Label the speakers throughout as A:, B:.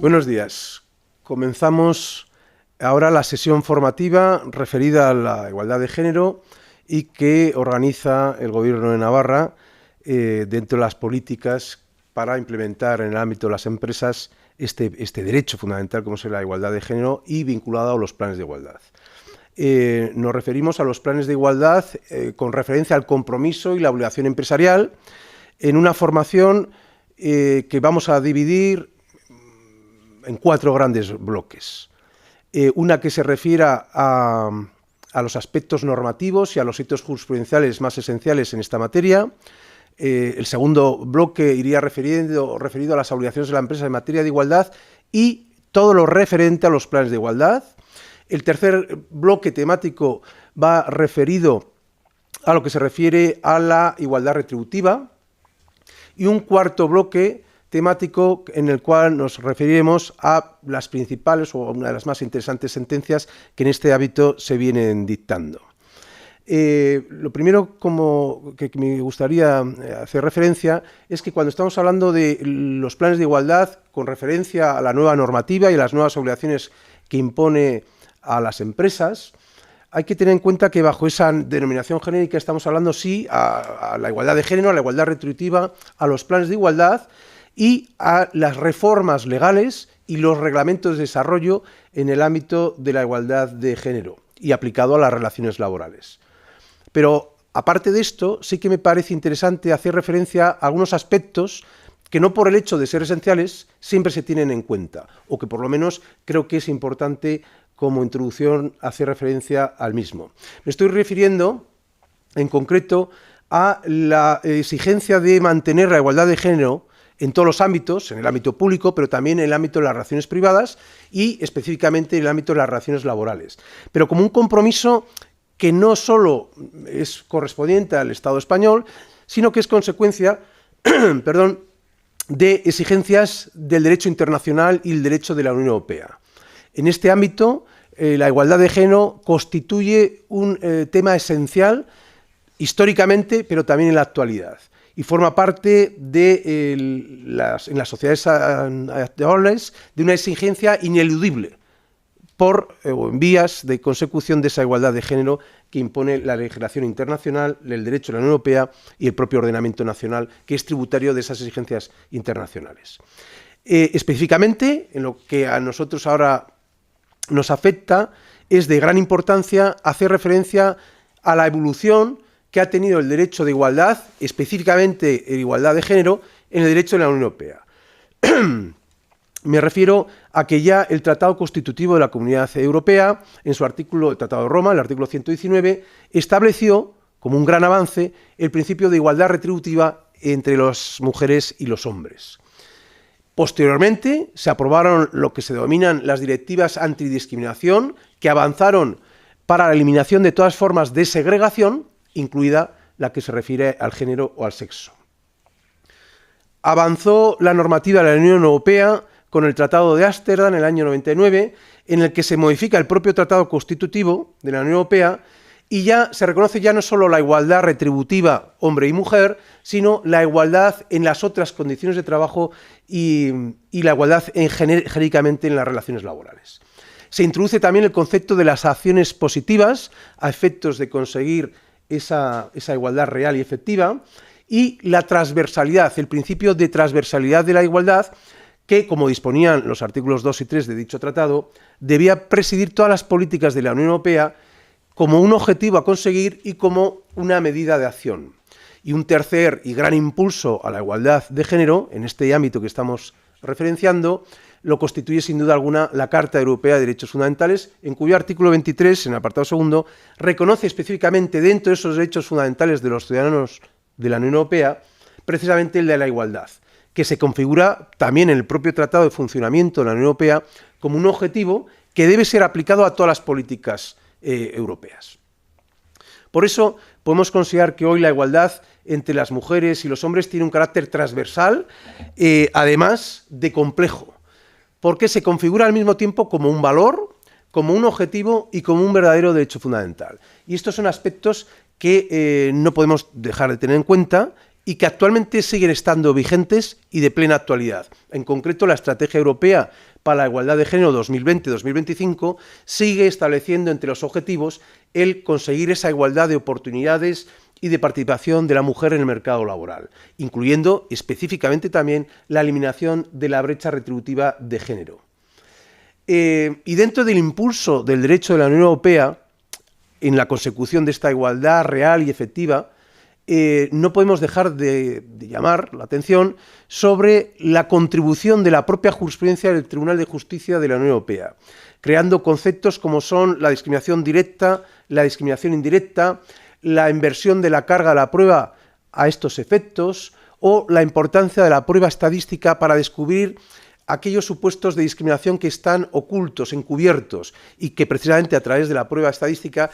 A: Buenos días. Comenzamos ahora la sesión formativa referida a la igualdad de género y que organiza el Gobierno de Navarra dentro de las políticas para implementar en el ámbito de las empresas este derecho fundamental como es la igualdad de género y vinculado a los planes de igualdad. Nos referimos a los planes de igualdad con referencia al compromiso y la obligación empresarial en una formación que vamos a dividir en 4 grandes bloques. Una que se refiera a los aspectos normativos y a los hitos jurisprudenciales más esenciales en esta materia. El segundo bloque iría referido a las obligaciones de la empresa en materia de igualdad y todo lo referente a los planes de igualdad. El tercer bloque temático va referido a lo que se refiere a la igualdad retributiva y un cuarto bloque temático en el cual nos referiremos a las principales o una de las más interesantes sentencias que en este ámbito se vienen dictando. Lo primero que me gustaría hacer referencia es que cuando estamos hablando de los planes de igualdad con referencia a la nueva normativa y a las nuevas obligaciones que impone a las empresas, hay que tener en cuenta que bajo esa denominación genérica estamos hablando sí a la igualdad de género, a la igualdad retributiva, a los planes de igualdad y a las reformas legales y los reglamentos de desarrollo en el ámbito de la igualdad de género y aplicado a las relaciones laborales. Pero aparte de esto, sí que me parece interesante hacer referencia a algunos aspectos que no por el hecho de ser esenciales siempre se tienen en cuenta, o que por lo menos creo que es importante como introducción hacer referencia al mismo. Me estoy refiriendo en concreto a la exigencia de mantener la igualdad de género en todos los ámbitos, en el ámbito público, pero también en el ámbito de las relaciones privadas y específicamente en el ámbito de las relaciones laborales. Pero como un compromiso que no solo es correspondiente al Estado español, sino que es consecuencia de exigencias del derecho internacional y el derecho de la Unión Europea. En este ámbito, la igualdad de género constituye un tema esencial históricamente, pero también en la actualidad. Y forma parte de en las sociedades actuales de una exigencia ineludible o en vías de consecución de esa igualdad de género que impone la legislación internacional, el derecho de la Unión Europea y el propio ordenamiento nacional, que es tributario de esas exigencias internacionales. Específicamente, en lo que a nosotros ahora nos afecta, es de gran importancia hacer referencia a la evolución que ha tenido el derecho de igualdad, específicamente el igualdad de género, en el derecho de la Unión Europea. Me refiero a que ya el Tratado Constitutivo de la Comunidad Europea, en su artículo, el Tratado de Roma, el artículo 119, estableció, como un gran avance, el principio de igualdad retributiva entre las mujeres y los hombres. Posteriormente, se aprobaron lo que se denominan las directivas antidiscriminación, que avanzaron para la eliminación de todas formas de segregación, incluida la que se refiere al género o al sexo. Avanzó la normativa de la Unión Europea con el Tratado de Ámsterdam en el año 99, en el que se modifica el propio Tratado Constitutivo de la Unión Europea y ya se reconoce ya no solo la igualdad retributiva hombre y mujer, sino la igualdad en las otras condiciones de trabajo y la igualdad genéricamente en las relaciones laborales. Se introduce también el concepto de las acciones positivas a efectos de conseguir esa igualdad real y efectiva, y la transversalidad, el principio de transversalidad de la igualdad, que, como disponían los artículos 2 y 3 de dicho tratado, debía presidir todas las políticas de la Unión Europea como un objetivo a conseguir y como una medida de acción. Y un tercer y gran impulso a la igualdad de género, en este ámbito que estamos referenciando, lo constituye sin duda alguna la Carta Europea de Derechos Fundamentales, en cuyo artículo 23, en el apartado segundo, reconoce específicamente dentro de esos derechos fundamentales de los ciudadanos de la Unión Europea, precisamente el de la igualdad, que se configura también en el propio Tratado de Funcionamiento de la Unión Europea como un objetivo que debe ser aplicado a todas las políticas europeas. Por eso podemos considerar que hoy la igualdad entre las mujeres y los hombres tiene un carácter transversal, además de complejo, porque se configura al mismo tiempo como un valor, como un objetivo y como un verdadero derecho fundamental. Y estos son aspectos que no podemos dejar de tener en cuenta y que actualmente siguen estando vigentes y de plena actualidad. En concreto, la Estrategia Europea para la Igualdad de Género 2020-2025 sigue estableciendo entre los objetivos el conseguir esa igualdad de oportunidades y de participación de la mujer en el mercado laboral, incluyendo específicamente también la eliminación de la brecha retributiva de género. Y dentro del impulso del derecho de la Unión Europea, en la consecución de esta igualdad real y efectiva, no podemos dejar de llamar la atención sobre la contribución de la propia jurisprudencia del Tribunal de Justicia de la Unión Europea, creando conceptos como son la discriminación directa, la discriminación indirecta, la inversión de la carga de la prueba a estos efectos o la importancia de la prueba estadística para descubrir aquellos supuestos de discriminación que están ocultos, encubiertos y que precisamente a través de la prueba estadística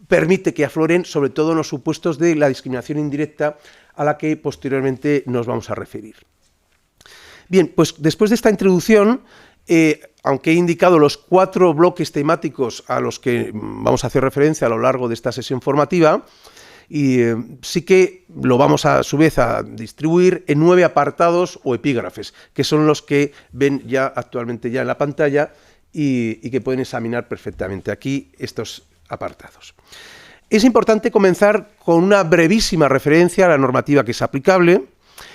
A: permite que afloren sobre todo los supuestos de la discriminación indirecta a la que posteriormente nos vamos a referir. Bien, pues después de esta introducción, aunque he indicado los 4 bloques temáticos a los que vamos a hacer referencia a lo largo de esta sesión formativa, y sí que lo vamos a su vez a distribuir en 9 apartados o epígrafes, que son los que ven ya actualmente ya en la pantalla y que pueden examinar perfectamente aquí estos apartados. Es importante comenzar con una brevísima referencia a la normativa que es aplicable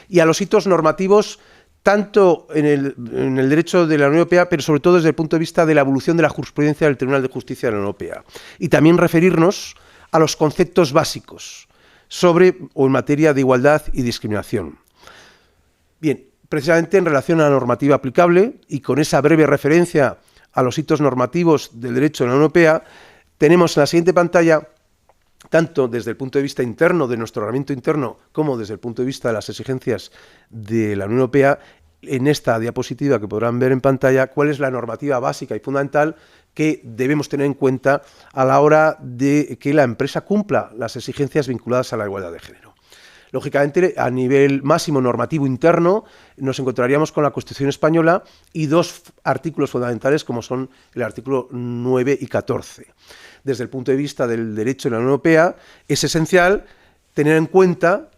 A: y a los hitos normativos tanto en el derecho de la Unión Europea, pero sobre todo desde el punto de vista de la evolución de la jurisprudencia del Tribunal de Justicia de la Unión Europea. Y también referirnos a los conceptos básicos sobre o en materia de igualdad y discriminación. Bien, precisamente en relación a la normativa aplicable y con esa breve referencia a los hitos normativos del derecho de la Unión Europea, tenemos en la siguiente pantalla, tanto desde el punto de vista interno, de nuestro ordenamiento interno, como desde el punto de vista de las exigencias de la Unión Europea, en esta diapositiva que podrán ver en pantalla, cuál es la normativa básica y fundamental que debemos tener en cuenta a la hora de que la empresa cumpla las exigencias vinculadas a la igualdad de género. Lógicamente, a nivel máximo normativo interno, nos encontraríamos con la Constitución española y 2 artículos fundamentales como son el artículo 9 y 14. Desde el punto de vista del derecho de la Unión Europea, es esencial tener en cuenta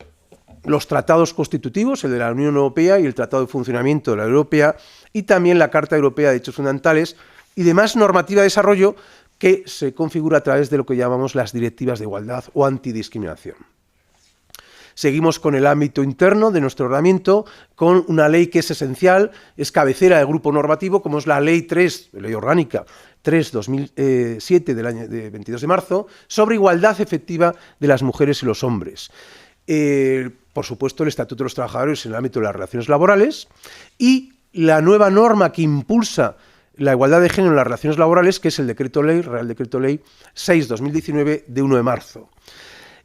A: los tratados constitutivos, el de la Unión Europea y el Tratado de Funcionamiento de la Unión Europea, y también la Carta Europea de Derechos Fundamentales y demás normativa de desarrollo que se configura a través de lo que llamamos las directivas de igualdad o antidiscriminación. Seguimos con el ámbito interno de nuestro ordenamiento, con una ley que es esencial, es cabecera del grupo normativo, como es la Ley 3, Ley Orgánica 3/2007 del año de 22 de marzo, sobre igualdad efectiva de las mujeres y los hombres. Por supuesto, el Estatuto de los Trabajadores en el ámbito de las relaciones laborales y la nueva norma que impulsa la igualdad de género en las relaciones laborales, que es el Decreto Ley, Real Decreto Ley 6/2019 de 1 de marzo.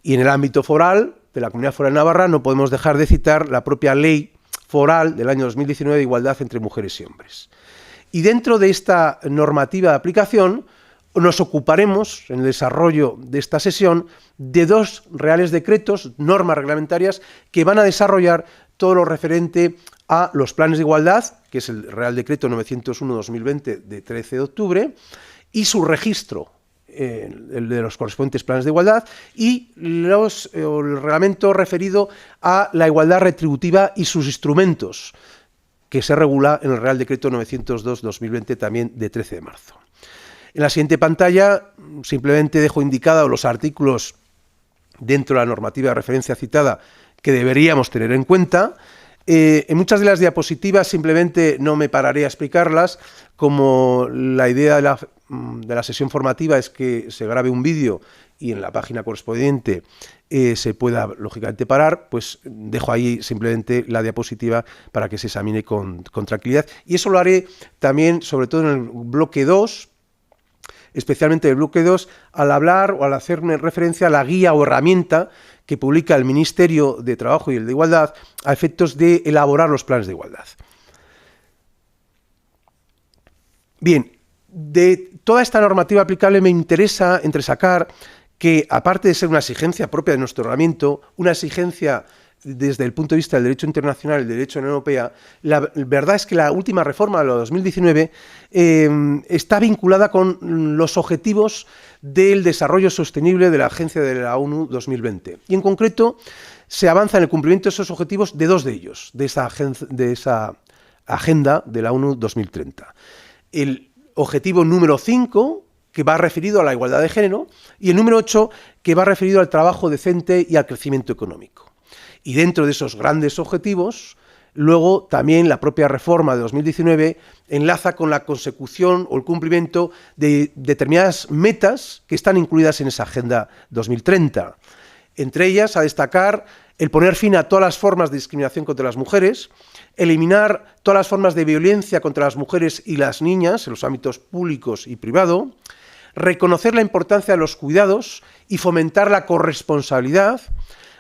A: Y en el ámbito foral de la Comunidad Foral de Navarra no podemos dejar de citar la propia Ley Foral del año 2019 de igualdad entre mujeres y hombres. Y dentro de esta normativa de aplicación nos ocuparemos en el desarrollo de esta sesión de 2 reales decretos, normas reglamentarias, que van a desarrollar todo lo referente a los planes de igualdad, que es el Real Decreto 901/2020 de 13 de octubre, y su registro, el de los correspondientes planes de igualdad, y el reglamento referido a la igualdad retributiva y sus instrumentos, que se regula en el Real Decreto 902/2020 también de 13 de marzo. En la siguiente pantalla simplemente dejo indicados los artículos dentro de la normativa de referencia citada que deberíamos tener en cuenta. En muchas de las diapositivas simplemente no me pararé a explicarlas, como la idea de la sesión formativa es que se grabe un vídeo y en la página correspondiente se pueda lógicamente parar, pues dejo ahí simplemente la diapositiva para que se examine con tranquilidad. Y eso lo haré también, sobre todo en el bloque 2, especialmente el bloque 2, al hablar o al hacerme referencia a la guía o herramienta que publica el Ministerio de Trabajo y el de Igualdad a efectos de elaborar los planes de igualdad. Bien, de toda esta normativa aplicable me interesa entresacar que, aparte de ser una exigencia propia de nuestro ordenamiento, una exigencia desde el punto de vista del derecho internacional y del derecho de la Unión Europea, la verdad es que la última reforma de la 2019 está vinculada con los objetivos del desarrollo sostenible de la Agencia de la ONU 2020. Y en concreto se avanza en el cumplimiento de esos objetivos de dos de ellos, de esa agenda de la ONU 2030. El objetivo número 5, que va referido a la igualdad de género, y el número 8, que va referido al trabajo decente y al crecimiento económico. Y dentro de esos grandes objetivos, luego también la propia reforma de 2019 enlaza con la consecución o el cumplimiento de determinadas metas que están incluidas en esa Agenda 2030. Entre ellas, a destacar el poner fin a todas las formas de discriminación contra las mujeres, eliminar todas las formas de violencia contra las mujeres y las niñas en los ámbitos públicos y privado, reconocer la importancia de los cuidados y fomentar la corresponsabilidad,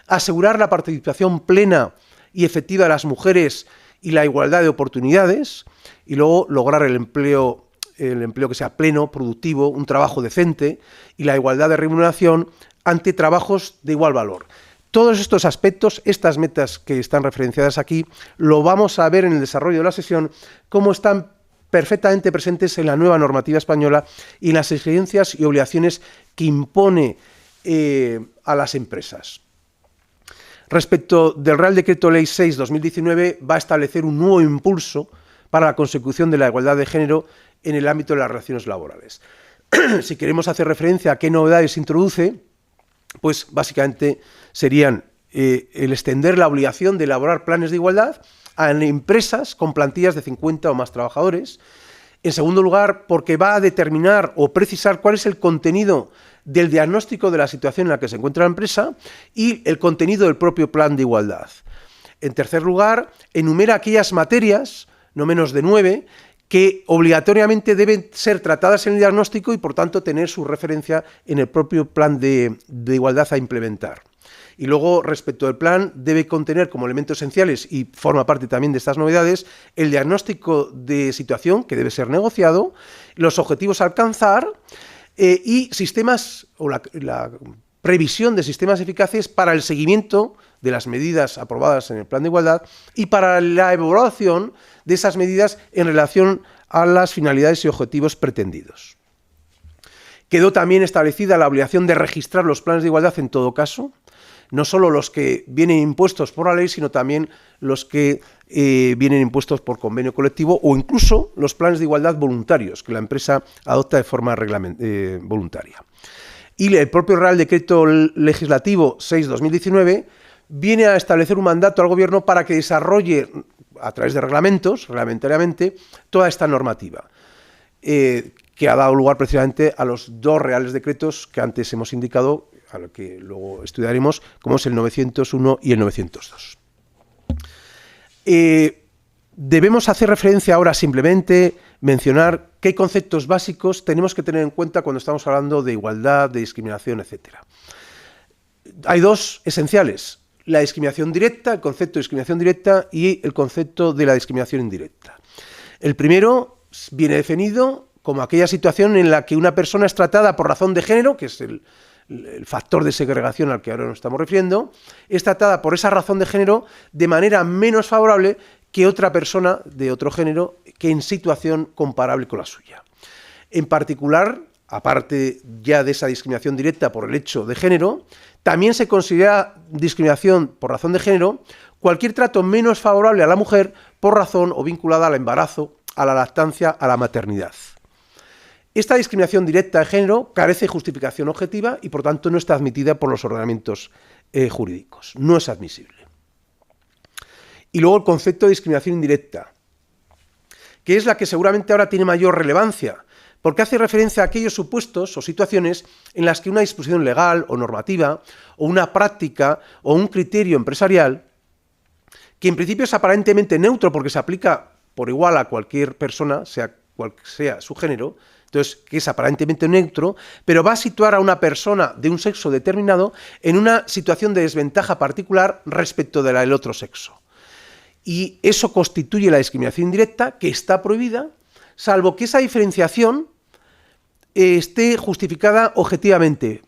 A: asegurar la participación plena y efectiva de las mujeres y la igualdad de oportunidades, y luego lograr el empleo que sea pleno, productivo, un trabajo decente y la igualdad de remuneración ante trabajos de igual valor. Todos estos aspectos, estas metas que están referenciadas aquí, lo vamos a ver en el desarrollo de la sesión, cómo están perfectamente presentes en la nueva normativa española y en las exigencias y obligaciones que impone a las empresas. Respecto del Real Decreto Ley 6/2019, va a establecer un nuevo impulso para la consecución de la igualdad de género en el ámbito de las relaciones laborales. Si queremos hacer referencia a qué novedades introduce, pues básicamente serían el extender la obligación de elaborar planes de igualdad a empresas con plantillas de 50 o más trabajadores. En segundo lugar, porque va a determinar o precisar cuál es el contenido del diagnóstico de la situación en la que se encuentra la empresa y el contenido del propio plan de igualdad. En tercer lugar, enumera aquellas materias, no menos de 9, que obligatoriamente deben ser tratadas en el diagnóstico y, por tanto, tener su referencia en el propio plan de igualdad a implementar. Y luego, respecto del plan, debe contener como elementos esenciales, y forma parte también de estas novedades, el diagnóstico de situación, que debe ser negociado, los objetivos a alcanzar y sistemas, o la previsión de sistemas eficaces para el seguimiento de las medidas aprobadas en el plan de igualdad y para la evaluación de esas medidas en relación a las finalidades y objetivos pretendidos. Quedó también establecida la obligación de registrar los planes de igualdad en todo caso, no solo los que vienen impuestos por la ley, sino también los que vienen impuestos por convenio colectivo o incluso los planes de igualdad voluntarios que la empresa adopta de forma voluntaria. Y el propio Real Decreto Legislativo 6/2019 viene a establecer un mandato al Gobierno para que desarrolle, a través de reglamentos, reglamentariamente, toda esta normativa, que ha dado lugar precisamente a los dos reales decretos que antes hemos indicado, a lo que luego estudiaremos, como es el 901 y el 902. Debemos hacer referencia ahora simplemente, mencionar qué conceptos básicos tenemos que tener en cuenta cuando estamos hablando de igualdad, de discriminación, etc. Hay dos esenciales: la discriminación directa, el concepto de discriminación directa, y el concepto de la discriminación indirecta. El primero viene definido como aquella situación en la que una persona es tratada por razón de género, que es el factor de segregación al que ahora nos estamos refiriendo, es tratada por esa razón de género de manera menos favorable que otra persona de otro género que en situación comparable con la suya. En particular, aparte ya de esa discriminación directa por el hecho de género, también se considera discriminación por razón de género cualquier trato menos favorable a la mujer por razón o vinculada al embarazo, a la lactancia, a la maternidad. Esta discriminación directa de género carece de justificación objetiva y, por tanto, no está admitida por los ordenamientos jurídicos. No es admisible. Y luego el concepto de discriminación indirecta, que es la que seguramente ahora tiene mayor relevancia, porque hace referencia a aquellos supuestos o situaciones en las que una disposición legal o normativa, o una práctica o un criterio empresarial, que en principio es aparentemente neutro porque se aplica por igual a cualquier persona, sea cual sea su género, entonces que es aparentemente neutro, pero va a situar a una persona de un sexo determinado en una situación de desventaja particular respecto de la del otro sexo. Y eso constituye la discriminación indirecta, que está prohibida, salvo que esa diferenciación esté justificada objetivamente,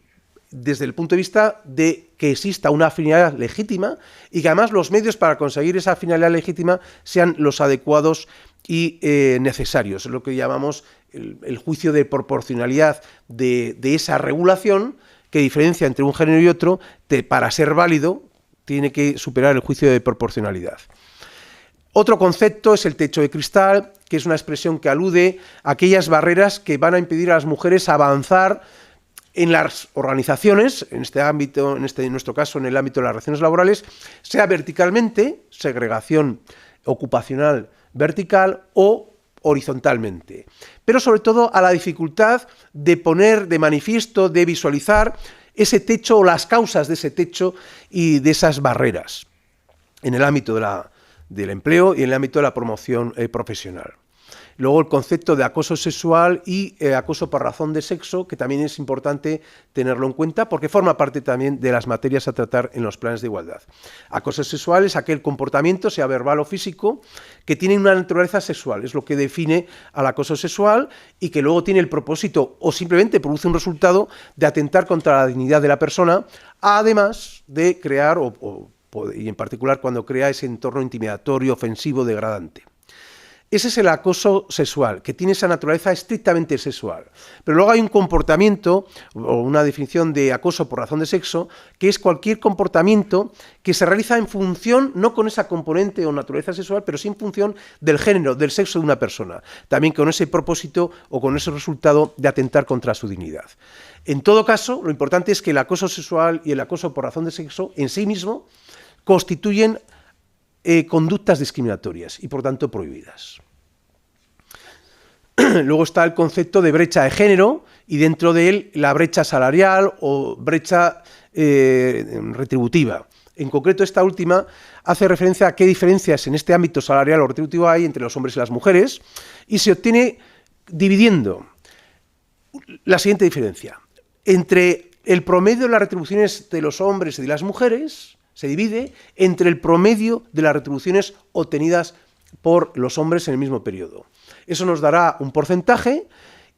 A: desde el punto de vista de que exista una finalidad legítima y que además los medios para conseguir esa finalidad legítima sean los adecuados y necesarios. Es lo que llamamos el juicio de proporcionalidad de esa regulación que diferencia entre un género y otro para ser válido, tiene que superar el juicio de proporcionalidad. Otro concepto es el techo de cristal, que es una expresión que alude a aquellas barreras que van a impedir a las mujeres avanzar en las organizaciones, en este ámbito, en nuestro caso, en el ámbito de las relaciones laborales, sea verticalmente, segregación ocupacional vertical, o horizontalmente. Pero sobre todo a la dificultad de poner de manifiesto, de visualizar ese techo o las causas de ese techo y de esas barreras en el ámbito del empleo y en el ámbito de la promoción profesional. Luego el concepto de acoso sexual y acoso por razón de sexo, que también es importante tenerlo en cuenta porque forma parte también de las materias a tratar en los planes de igualdad. Acoso sexual es aquel comportamiento, sea verbal o físico, que tiene una naturaleza sexual, es lo que define al acoso sexual y que luego tiene el propósito o simplemente produce un resultado de atentar contra la dignidad de la persona, además de crear, y en particular cuando crea ese entorno intimidatorio, ofensivo, degradante. Ese es el acoso sexual, que tiene esa naturaleza estrictamente sexual. Pero luego hay un comportamiento, o una definición de acoso por razón de sexo, que es cualquier comportamiento que se realiza en función, no con esa componente o naturaleza sexual, pero sí en función del género, del sexo de una persona. También con ese propósito o con ese resultado de atentar contra su dignidad. En todo caso, lo importante es que el acoso sexual y el acoso por razón de sexo en sí mismo constituyen conductas discriminatorias y por tanto prohibidas. Luego está el concepto de brecha de género y dentro de él la brecha salarial o brecha retributiva. En concreto esta última hace referencia a qué diferencias en este ámbito salarial o retributivo hay entre los hombres y las mujeres y se obtiene dividiendo la siguiente diferencia. Entre el promedio de las retribuciones de los hombres y de las mujeres se divide entre el promedio de las retribuciones obtenidas por los hombres en el mismo periodo. Eso nos dará un porcentaje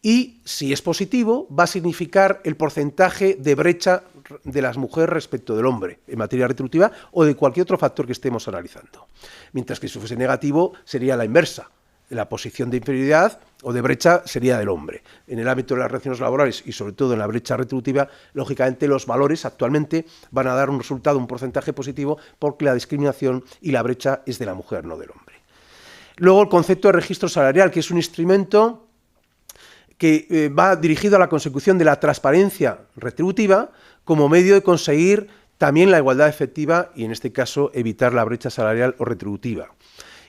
A: y, si es positivo, va a significar el porcentaje de brecha de las mujeres respecto del hombre en materia retributiva o de cualquier otro factor que estemos analizando. Mientras que si fuese negativo sería la inversa. La posición de inferioridad o de brecha sería del hombre. En el ámbito de las relaciones laborales y sobre todo en la brecha retributiva, lógicamente los valores actualmente van a dar un resultado, un porcentaje positivo, porque la discriminación y la brecha es de la mujer, no del hombre. Luego el concepto de registro salarial, que es un instrumento que va dirigido a la consecución de la transparencia retributiva como medio de conseguir también la igualdad efectiva y en este caso evitar la brecha salarial o retributiva.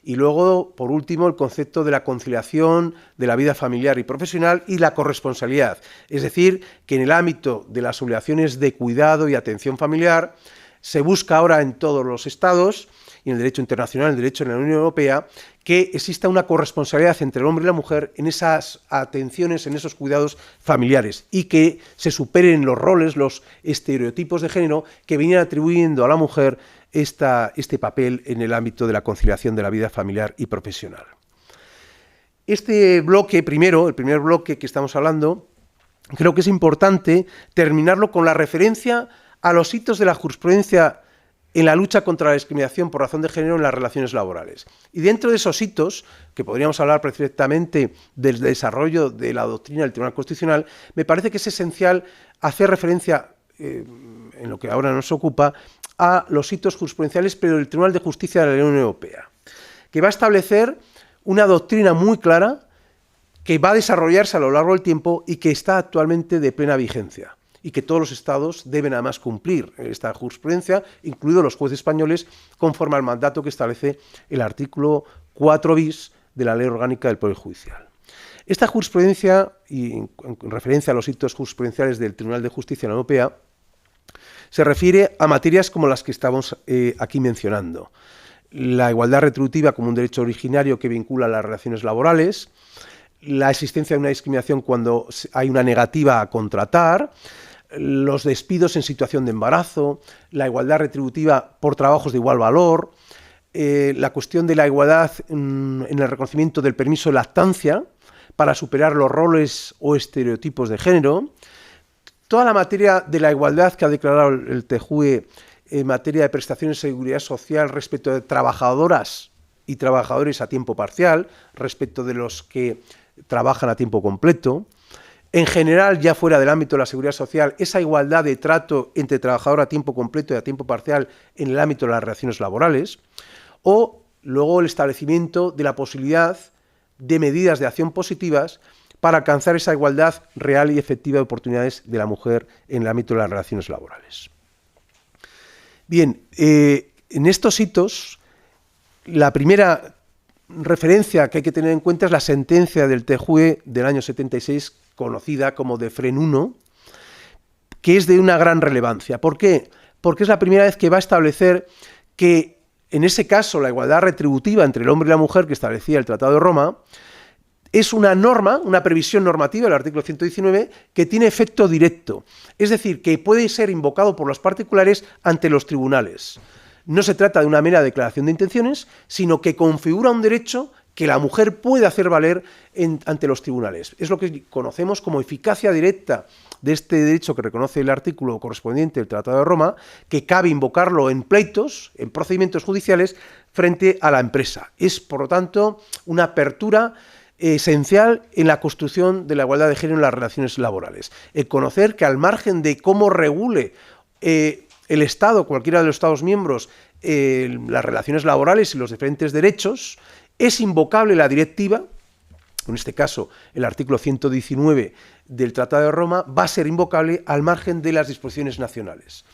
A: Y luego, por último, el concepto de la conciliación de la vida familiar y profesional y la corresponsabilidad. Es decir, que en el ámbito de las obligaciones de cuidado y atención familiar se busca ahora en todos los estados y en el derecho internacional, en el derecho de la Unión Europea, que exista una corresponsabilidad entre el hombre y la mujer en esas atenciones, en esos cuidados familiares y que se superen los roles, los estereotipos de género que venían atribuyendo a la mujer este papel en el ámbito de la conciliación de la vida familiar y profesional. Este bloque primero, el primer bloque que estamos hablando, creo que es importante terminarlo con la referencia a los hitos de la jurisprudencia en la lucha contra la discriminación por razón de género en las relaciones laborales. Y dentro de esos hitos, que podríamos hablar perfectamente del desarrollo de la doctrina del Tribunal Constitucional, me parece que es esencial hacer referencia, en lo que ahora nos ocupa, a los hitos jurisprudenciales, pero del Tribunal de Justicia de la Unión Europea, que va a establecer una doctrina muy clara que va a desarrollarse a lo largo del tiempo y que está actualmente de plena vigencia y que todos los estados deben además cumplir esta jurisprudencia, incluidos los jueces españoles, conforme al mandato que establece el artículo 4 bis de la Ley Orgánica del Poder Judicial. Esta jurisprudencia, y en referencia a los hitos jurisprudenciales del Tribunal de Justicia de la Unión Europea, se refiere a materias como las que estamos aquí mencionando. La igualdad retributiva como un derecho originario que vincula las relaciones laborales, la existencia de una discriminación cuando hay una negativa a contratar, los despidos en situación de embarazo, la igualdad retributiva por trabajos de igual valor, la cuestión de la igualdad en el reconocimiento del permiso de lactancia para superar los roles o estereotipos de género, toda la materia de la igualdad que ha declarado el TJUE en materia de prestaciones de seguridad social respecto de trabajadoras y trabajadores a tiempo parcial, respecto de los que trabajan a tiempo completo, en general, ya fuera del ámbito de la seguridad social, esa igualdad de trato entre trabajador a tiempo completo y a tiempo parcial en el ámbito de las relaciones laborales, o luego el establecimiento de la posibilidad de medidas de acción positivas para alcanzar esa igualdad real y efectiva de oportunidades de la mujer en el ámbito de las relaciones laborales. Bien, en estos hitos, la primera referencia que hay que tener en cuenta es la sentencia del TJUE del año 76, conocida como Defren 1, que es de una gran relevancia. ¿Por qué? Porque es la primera vez que va a establecer que, en ese caso, la igualdad retributiva entre el hombre y la mujer que establecía el Tratado de Roma es una norma, una previsión normativa del artículo 119 que tiene efecto directo, es decir, que puede ser invocado por los particulares ante los tribunales. No se trata de una mera declaración de intenciones, sino que configura un derecho que la mujer puede hacer valer ante los tribunales. Es lo que conocemos como eficacia directa de este derecho que reconoce el artículo correspondiente del Tratado de Roma, que cabe invocarlo en pleitos, en procedimientos judiciales, frente a la empresa. Es, por lo tanto, una apertura esencial en la construcción de la igualdad de género en las relaciones laborales. El conocer que, al margen de cómo regule el Estado, cualquiera de los Estados miembros, las relaciones laborales y los diferentes derechos, es invocable la directiva, en este caso el artículo 119 del Tratado de Roma, va a ser invocable al margen de las disposiciones nacionales.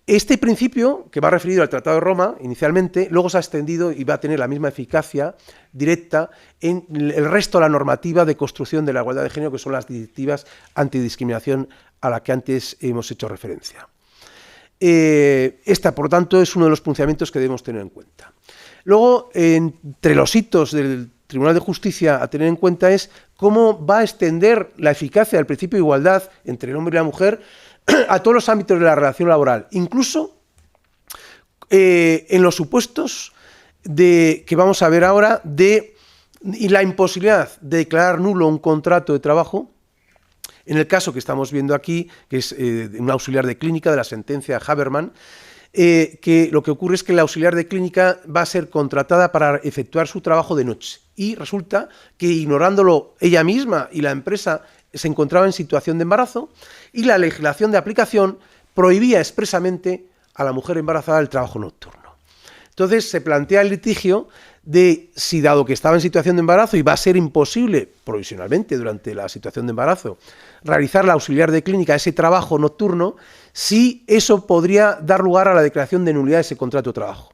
A: Este principio, que va referido al Tratado de Roma inicialmente, luego se ha extendido y va a tener la misma eficacia directa en el resto de la normativa de construcción de la igualdad de género, que son las directivas antidiscriminación a la que antes hemos hecho referencia. Esta, por lo tanto, es uno de los pronunciamientos que debemos tener en cuenta. Luego, entre los hitos del Tribunal de Justicia a tener en cuenta es cómo va a extender la eficacia del principio de igualdad entre el hombre y la mujer a todos los ámbitos de la relación laboral, incluso en los supuestos que vamos a ver ahora y la imposibilidad de declarar nulo un contrato de trabajo. En el caso que estamos viendo aquí, que es un auxiliar de clínica de la sentencia Haberman, que lo que ocurre es que la auxiliar de clínica va a ser contratada para efectuar su trabajo de noche y resulta que, ignorándolo ella misma y la empresa, se encontraba en situación de embarazo y la legislación de aplicación prohibía expresamente a la mujer embarazada el trabajo nocturno. Entonces se plantea el litigio de si, dado que estaba en situación de embarazo y va a ser imposible provisionalmente durante la situación de embarazo realizar la auxiliar de clínica, ese trabajo nocturno, si eso podría dar lugar a la declaración de nulidad de ese contrato de trabajo.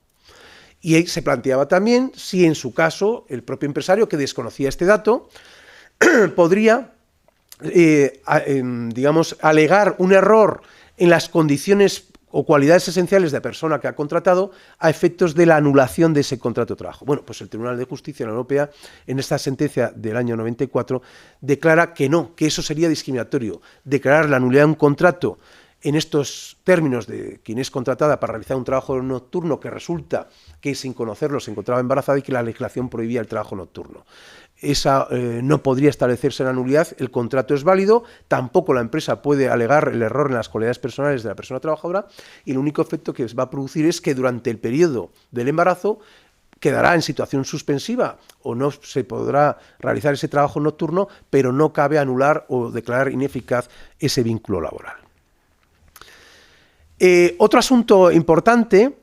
A: Y se planteaba también si, en su caso, el propio empresario, que desconocía este dato, podría, digamos, alegar un error en las condiciones o cualidades esenciales de la persona que ha contratado a efectos de la anulación de ese contrato de trabajo. Bueno, pues el Tribunal de Justicia de la Unión Europea, en esta sentencia del año 94, declara que no, que eso sería discriminatorio. Declarar la nulidad de un contrato en estos términos de quien es contratada para realizar un trabajo nocturno que resulta que, sin conocerlo, se encontraba embarazada y que la legislación prohibía el trabajo nocturno. Esa no podría establecerse la nulidad, el contrato es válido, tampoco la empresa puede alegar el error en las cualidades personales de la persona trabajadora, y el único efecto que va a producir es que durante el periodo del embarazo quedará en situación suspensiva o no se podrá realizar ese trabajo nocturno, pero no cabe anular o declarar ineficaz ese vínculo laboral. Otro asunto importante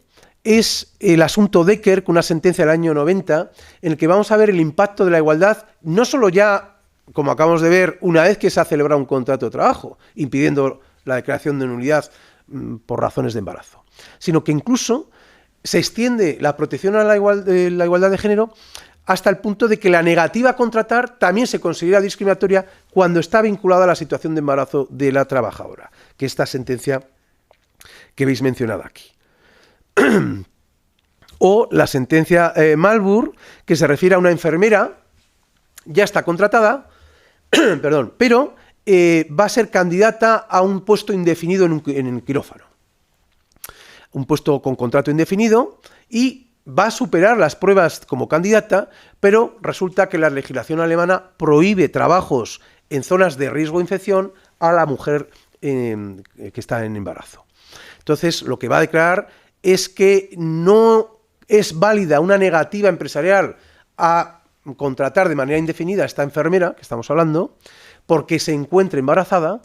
A: es el asunto Decker, con una sentencia del año 90, en el que vamos a ver el impacto de la igualdad, no solo ya, como acabamos de ver, una vez que se ha celebrado un contrato de trabajo, impidiendo la declaración de nulidad por razones de embarazo, sino que incluso se extiende la protección a la igualdad de género hasta el punto de que la negativa a contratar también se considera discriminatoria cuando está vinculada a la situación de embarazo de la trabajadora, que esta sentencia que veis mencionada aquí. O la sentencia Malbur, que se refiere a una enfermera, ya está contratada, perdón, pero va a ser candidata a un puesto indefinido en un quirófano. Un puesto con contrato indefinido, y va a superar las pruebas como candidata, pero resulta que la legislación alemana prohíbe trabajos en zonas de riesgo de infección a la mujer que está en embarazo. Entonces, lo que va a declarar es que no es válida una negativa empresarial a contratar de manera indefinida a esta enfermera que estamos hablando, porque se encuentre embarazada,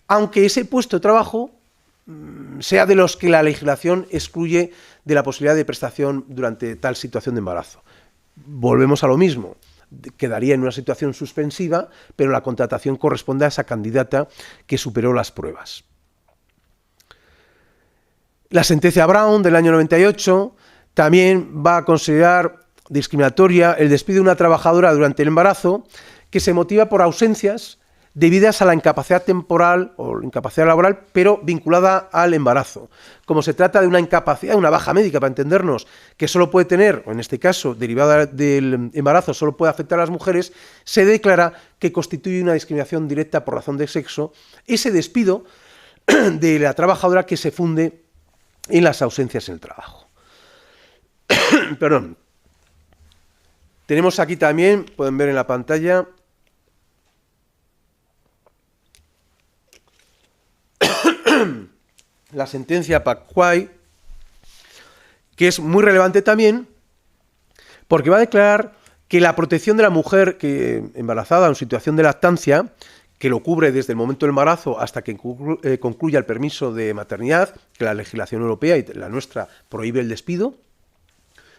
A: aunque ese puesto de trabajo sea de los que la legislación excluye de la posibilidad de prestación durante tal situación de embarazo. Volvemos a lo mismo, quedaría en una situación suspensiva, pero la contratación corresponde a esa candidata que superó las pruebas. La sentencia Brown del año 98 también va a considerar discriminatoria el despido de una trabajadora durante el embarazo que se motiva por ausencias debidas a la incapacidad temporal o incapacidad laboral, pero vinculada al embarazo. Como se trata de una incapacidad, una baja médica, para entendernos, que solo puede tener, o en este caso, derivada del embarazo, solo puede afectar a las mujeres, se declara que constituye una discriminación directa por razón de sexo ese despido de la trabajadora que se funde en las ausencias en el trabajo. Perdón. Tenemos aquí también, pueden ver en la pantalla, la sentencia Pakwai, que es muy relevante también, porque va a declarar que la protección de la mujer embarazada en situación de lactancia, que lo cubre desde el momento del embarazo hasta que concluya el permiso de maternidad, que la legislación europea y la nuestra prohíbe el despido,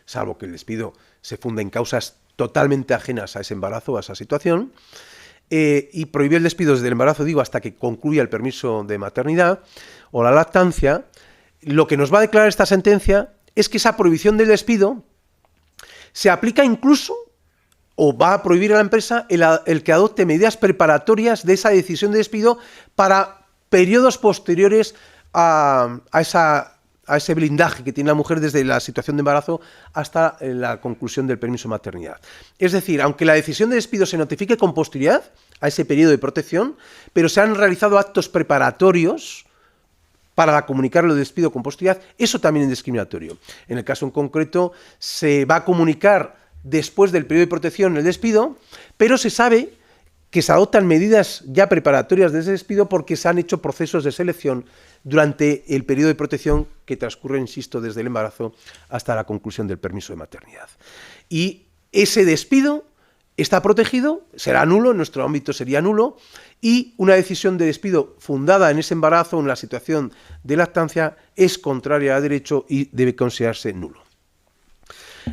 A: salvo que el despido se funda en causas totalmente ajenas a ese embarazo o a esa situación, y prohíbe el despido desde el embarazo, digo, hasta que concluya el permiso de maternidad o la lactancia. Lo que nos va a declarar esta sentencia es que esa prohibición del despido se aplica incluso, o va a prohibir a la empresa el que adopte medidas preparatorias de esa decisión de despido para periodos posteriores a ese blindaje que tiene la mujer desde la situación de embarazo hasta la conclusión del permiso de maternidad. Es decir, aunque la decisión de despido se notifique con posterioridad a ese periodo de protección, pero se han realizado actos preparatorios para comunicarlo de despido con posterioridad, eso también es discriminatorio. En el caso en concreto, se va a comunicar después del periodo de protección el despido, pero se sabe que se adoptan medidas ya preparatorias de ese despido porque se han hecho procesos de selección durante el periodo de protección que transcurre, insisto, desde el embarazo hasta la conclusión del permiso de maternidad. Y ese despido está protegido, será nulo, en nuestro ámbito sería nulo, y una decisión de despido fundada en ese embarazo, en la situación de lactancia, es contraria a derecho y debe considerarse nulo.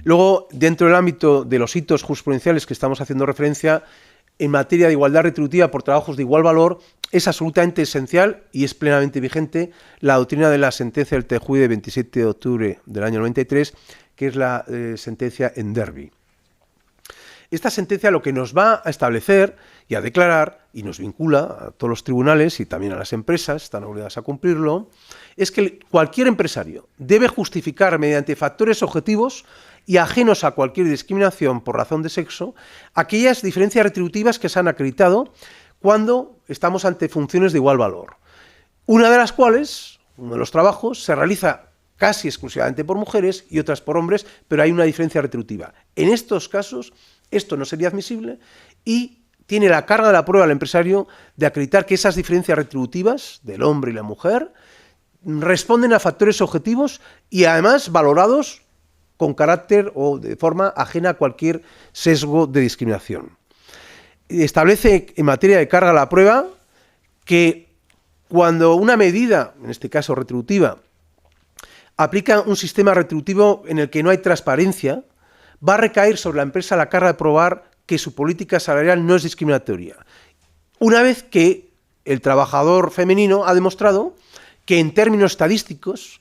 A: Luego, dentro del ámbito de los hitos jurisprudenciales que estamos haciendo referencia, en materia de igualdad retributiva por trabajos de igual valor, es absolutamente esencial y es plenamente vigente la doctrina de la sentencia del TJUE de 27 de octubre del año 93, que es la sentencia en Derby. Esta sentencia lo que nos va a establecer y a declarar, y nos vincula a todos los tribunales y también a las empresas, están obligadas a cumplirlo, es que cualquier empresario debe justificar mediante factores objetivos y ajenos a cualquier discriminación por razón de sexo aquellas diferencias retributivas que se han acreditado cuando estamos ante funciones de igual valor. Una de las cuales, uno de los trabajos, se realiza casi exclusivamente por mujeres y otras por hombres, pero hay una diferencia retributiva. En estos casos, esto no sería admisible y tiene la carga de la prueba el empresario de acreditar que esas diferencias retributivas del hombre y la mujer responden a factores objetivos y además valorados con carácter o de forma ajena a cualquier sesgo de discriminación. Establece en materia de carga de la prueba que cuando una medida, en este caso retributiva, aplica un sistema retributivo en el que no hay transparencia, va a recaer sobre la empresa la carga de probar que su política salarial no es discriminatoria. Una vez que el trabajador femenino ha demostrado que en términos estadísticos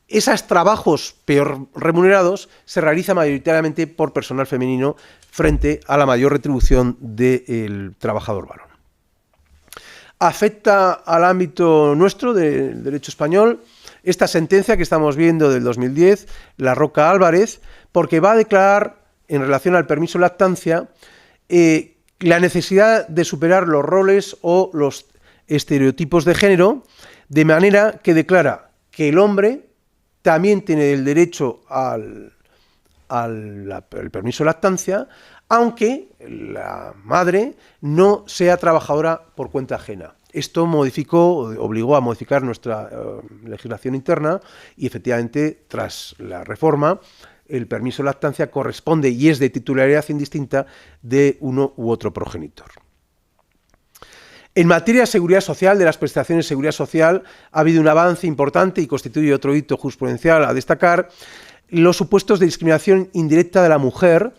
A: esos trabajos peor remunerados se realizan mayoritariamente por personal femenino frente a la mayor retribución del trabajador varón. Afecta al ámbito nuestro del derecho español esta sentencia que estamos viendo del 2010, la Roca Álvarez, porque va a declarar en relación al permiso de lactancia la necesidad de superar los roles o los estereotipos de género, de manera que declara que el hombre también tiene el derecho al permiso de lactancia, aunque la madre no sea trabajadora por cuenta ajena. Esto obligó a modificar nuestra legislación interna y efectivamente, tras la reforma, el permiso de lactancia corresponde y es de titularidad indistinta de uno u otro progenitor. En materia de seguridad social, de las prestaciones de seguridad social, ha habido un avance importante y constituye otro hito jurisprudencial a destacar: los supuestos de discriminación indirecta de la mujer,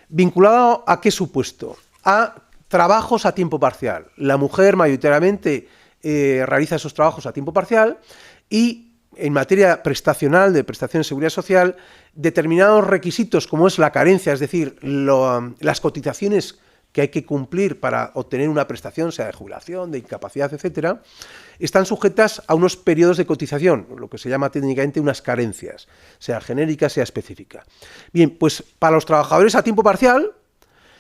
A: vinculado ¿a qué supuesto? A trabajos a tiempo parcial. La mujer mayoritariamente realiza esos trabajos a tiempo parcial y en materia prestacional, de prestación de seguridad social, determinados requisitos como es la carencia, es decir, las cotizaciones que hay que cumplir para obtener una prestación, sea de jubilación, de incapacidad, etcétera, están sujetas a unos periodos de cotización, lo que se llama técnicamente unas carencias, sea genérica, sea específica. Bien, pues para los trabajadores a tiempo parcial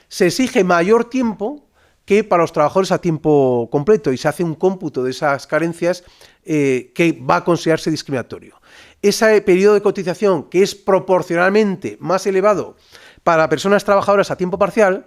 A: se exige mayor tiempo que para los trabajadores a tiempo completo y se hace un cómputo de esas carencias que va a considerarse discriminatorio. Ese periodo de cotización, que es proporcionalmente más elevado para personas trabajadoras a tiempo parcial,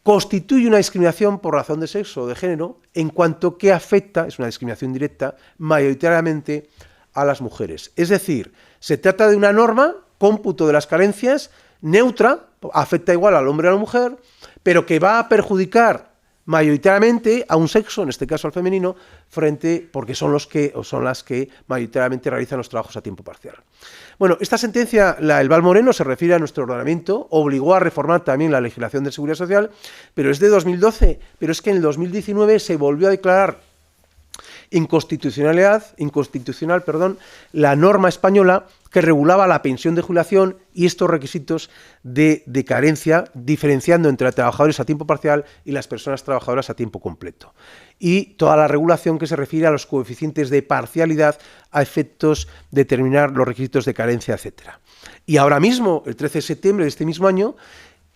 A: constituye una discriminación por razón de sexo o de género, en cuanto que afecta, es una discriminación directa, mayoritariamente a las mujeres. Es decir, se trata de una norma, cómputo de las carencias, neutra, afecta igual al hombre y a la mujer, pero que va a perjudicar mayoritariamente a un sexo, en este caso al femenino, porque son los que o son las que mayoritariamente realizan los trabajos a tiempo parcial. Bueno, esta sentencia, el Val Moreno, se refiere a nuestro ordenamiento, obligó a reformar también la legislación de seguridad social, pero es de 2012, pero es que en el 2019 se volvió a declarar inconstitucional, la norma española que regulaba la pensión de jubilación y estos requisitos de carencia, diferenciando entre trabajadores a tiempo parcial y las personas trabajadoras a tiempo completo. Y toda la regulación que se refiere a los coeficientes de parcialidad a efectos de determinar los requisitos de carencia, etcétera. Y ahora mismo, el 13 de septiembre de este mismo año,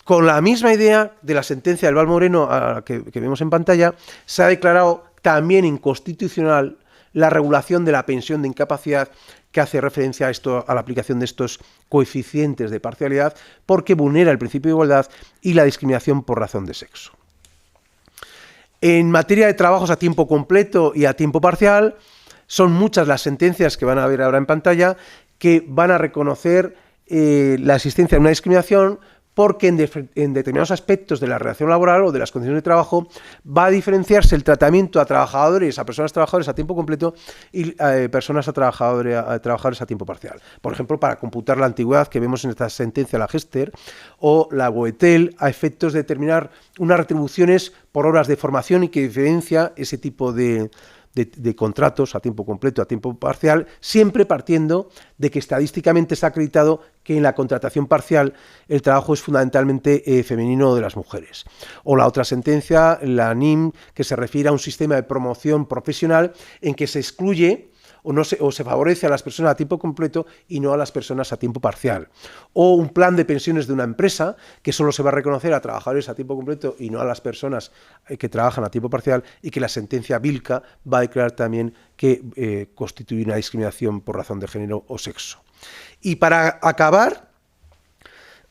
A: con la misma idea de la sentencia del Val Moreno que vemos en pantalla, se ha declarado también inconstitucional la regulación de la pensión de incapacidad, que hace referencia a la aplicación de estos coeficientes de parcialidad, porque vulnera el principio de igualdad y la discriminación por razón de sexo. En materia de trabajos a tiempo completo y a tiempo parcial, son muchas las sentencias que van a ver ahora en pantalla que van a reconocer la existencia de una discriminación, porque en determinados aspectos de la relación laboral o de las condiciones de trabajo va a diferenciarse el tratamiento a personas trabajadoras a tiempo completo y personas a trabajadores a tiempo parcial. Por ejemplo, para computar la antigüedad que vemos en esta sentencia, la Gester o la Boetel, a efectos de determinar unas retribuciones por horas de formación y que diferencia ese tipo de contratos a tiempo completo, a tiempo parcial, siempre partiendo de que estadísticamente está acreditado que en la contratación parcial el trabajo es fundamentalmente femenino de las mujeres. O la otra sentencia, la NIM, que se refiere a un sistema de promoción profesional en que se excluye o se favorece a las personas a tiempo completo y no a las personas a tiempo parcial. O un plan de pensiones de una empresa que solo se va a reconocer a trabajadores a tiempo completo y no a las personas que trabajan a tiempo parcial, y que la sentencia Vilca va a declarar también que constituye una discriminación por razón de género o sexo. Y para acabar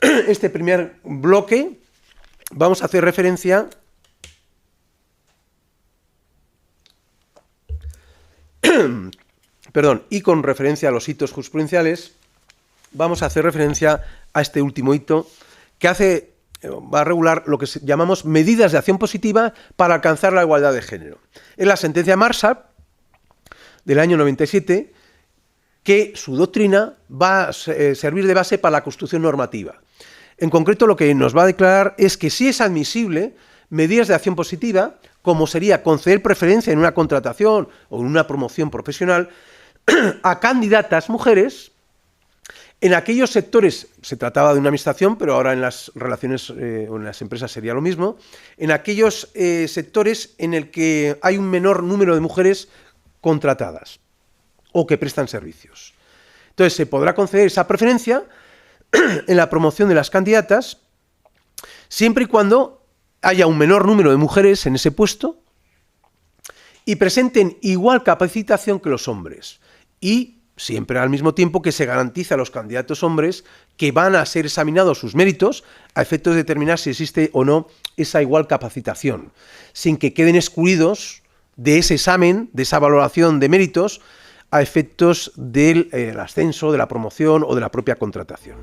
A: este primer bloque, vamos a hacer referencia y con referencia a los hitos jurisprudenciales, vamos a hacer referencia a este último hito que va a regular lo que llamamos medidas de acción positiva para alcanzar la igualdad de género. Es la sentencia Marsal del año 97, que su doctrina va a servir de base para la construcción normativa. En concreto, lo que nos va a declarar es que sí es admisible medidas de acción positiva, como sería conceder preferencia en una contratación o en una promoción profesional a candidatas mujeres en aquellos sectores, se trataba de una administración, pero ahora en las relaciones o en las empresas sería lo mismo, en aquellos sectores en el que hay un menor número de mujeres contratadas o que prestan servicios. Entonces se podrá conceder esa preferencia en la promoción de las candidatas siempre y cuando haya un menor número de mujeres en ese puesto y presenten igual capacitación que los hombres, y siempre al mismo tiempo que se garantiza a los candidatos hombres que van a ser examinados sus méritos a efectos de determinar si existe o no esa igual capacitación, sin que queden excluidos de ese examen, de esa valoración de méritos, a efectos del ascenso, de la promoción o de la propia contratación.